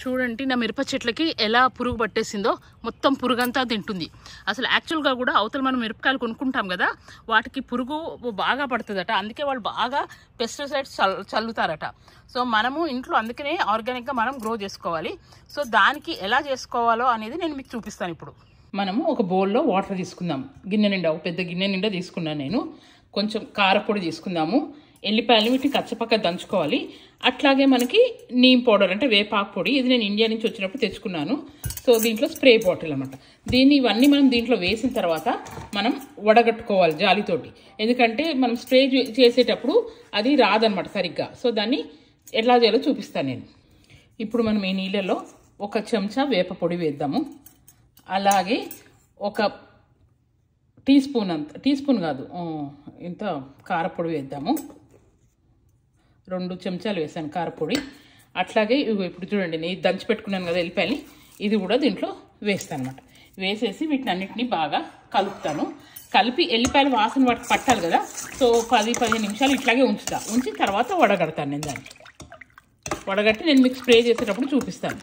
చూడండి నా మిరప చెట్లకి ఎలా పురుగు పట్టేసిందో, మొత్తం పురుగంతా తింటుంది. అసలు యాక్చువల్గా కూడా అవతల మనం మిరపకాయలు కొనుక్కుంటాం కదా, వాటికి పురుగు బాగా పడుతుందట. అందుకే వాళ్ళు బాగా పెస్టిసైడ్స్ చల్లుతారట. సో మనము ఇంట్లో అందుకనే ఆర్గానిక్గా మనం గ్రో చేసుకోవాలి. సో దానికి ఎలా చేసుకోవాలో అనేది నేను మీకు చూపిస్తాను. ఇప్పుడు మనము ఒక బౌల్లో వాటర్ తీసుకుందాం. గిన్నె నిండా, ఒక పెద్ద గిన్నె నిండా తీసుకున్నాను నేను. కొంచెం కారపొడి తీసుకుందాము. ఎల్లిపాయలు వీటిని కచ్చపక్క దంచుకోవాలి. అట్లాగే మనకి నీమ్ పౌడర్ అంటే వేపాకు పొడి, ఇది నేను ఇండియా నుంచి వచ్చినప్పుడు తెచ్చుకున్నాను. సో దీంట్లో స్ప్రే బాటిల్ అనమాట. ఇవన్నీ మనం దీంట్లో వేసిన తర్వాత మనం వడగట్టుకోవాలి జాలితోటి. ఎందుకంటే మనం స్ప్రే చేసేటప్పుడు అది రాదనమాట సరిగ్గా. సో దాన్ని ఎట్లా చేయాలో చూపిస్తాను నేను. ఇప్పుడు మనం ఈ నీళ్ళలో 1 చెంచా వేప పొడి వేద్దాము. అలాగే 1 టీ స్పూన్ కాదు, ఇంత కారపొడి వేద్దాము. 2 చెంచాలు వేసాను కారపొడి. అట్లాగే ఇప్పుడు చూడండి, నేను దంచి పెట్టుకున్నాను కదా ఎల్లిపాయని, ఇది కూడా దీంట్లో వేస్తాను అనమాట. వేసేసి వీటిని అన్నిటినీ బాగా కలుపుతాను. కలిపి ఎల్లిపాయల వాసన వాటికి పట్టాలి కదా. సో 10-15 నిమిషాలు ఇట్లాగే ఉంచి తర్వాత వడగడతాను నేను దాన్ని. వడగట్టి నేను మీకు స్ప్రే చేసేటప్పుడు చూపిస్తాను.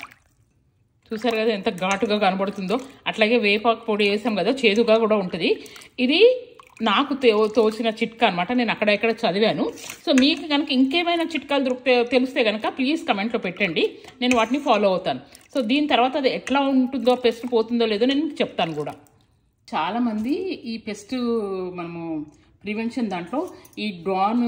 చూసారు కదా ఎంత ఘాటుగా కనబడుతుందో. అట్లాగే వేపాకు పొడి వేసాం కదా, చేదుగా కూడా ఉంటుంది. ఇది నాకు తోచిన చిట్కా అనమాట. నేను అక్కడ చదివాను. సో మీకు కనుక ఇంకేమైనా చిట్కాలు తెలిస్తే కనుక ప్లీజ్ కమెంట్లో పెట్టండి, నేను వాటిని ఫాలో అవుతాను. సో దీని తర్వాత అది ఎట్లా ఉంటుందో, పెస్ట్ పోతుందో లేదో నేను మీకు చెప్తాను కూడా. చాలామంది ఈ పెస్ట్ మనము ప్రివెన్షన్ దాంట్లో ఈ డ్రాన్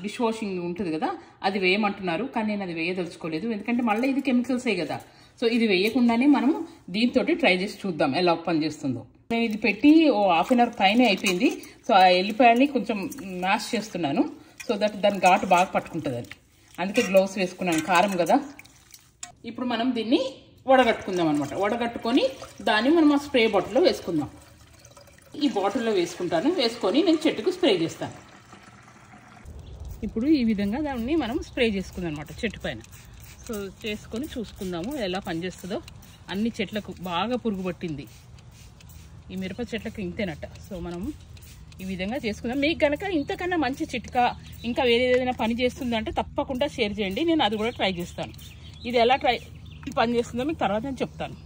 డిష్ వాషింగ్ ఉంటుంది కదా, అది వేయమంటున్నారు. కానీ నేను అది వేయదలుచుకోలేదు, ఎందుకంటే మళ్ళీ ఇది కెమికల్సే కదా. సో ఇది వేయకుండానే మనము దీంతో ట్రై చేసి చూద్దాం ఎలా పనిచేస్తుందో. నేను ఇది పెట్టి ఓ హాఫ్ అన్ అవర్ పైన అయిపోయింది. సో ఆ ఎల్లిపాయల్ని కొంచెం మ్యాష్ చేస్తున్నాను, సో దట్ దాని ఘాటు బాగా పట్టుకుంటుంది అని. అందుకే గ్లౌస్ వేసుకున్నాను, కారం కదా. ఇప్పుడు మనం దీన్ని వడగట్టుకుందాం అనమాట. వడగట్టుకొని దాన్ని మనం ఆ స్ప్రే బాటిల్లో వేసుకుందాం. ఈ బాటిల్లో వేసుకొని నేను చెట్టుకు స్ప్రే చేస్తాను. ఇప్పుడు ఈ విధంగా దాన్ని మనం స్ప్రే చేసుకుందాం అనమాట చెట్టు పైన. సో చేసుకొని చూసుకుందాము ఎలా పనిచేస్తుందో. అన్ని చెట్లకు బాగా పురుగు పట్టింది, ఈ మిరప చెట్లకు ఇంతేనట. సో మనం ఈ విధంగా చేసుకుందాం. మీకు కనుక ఇంతకన్నా మంచి చిట్కా ఇంకా వేరే ఏదైనా పని చేస్తుందంటే తప్పకుండా షేర్ చేయండి, నేను అది కూడా ట్రై చేస్తాను. ఇది ఎలా పని చేస్తుందో మీకు తర్వాత నేను చెప్తాను.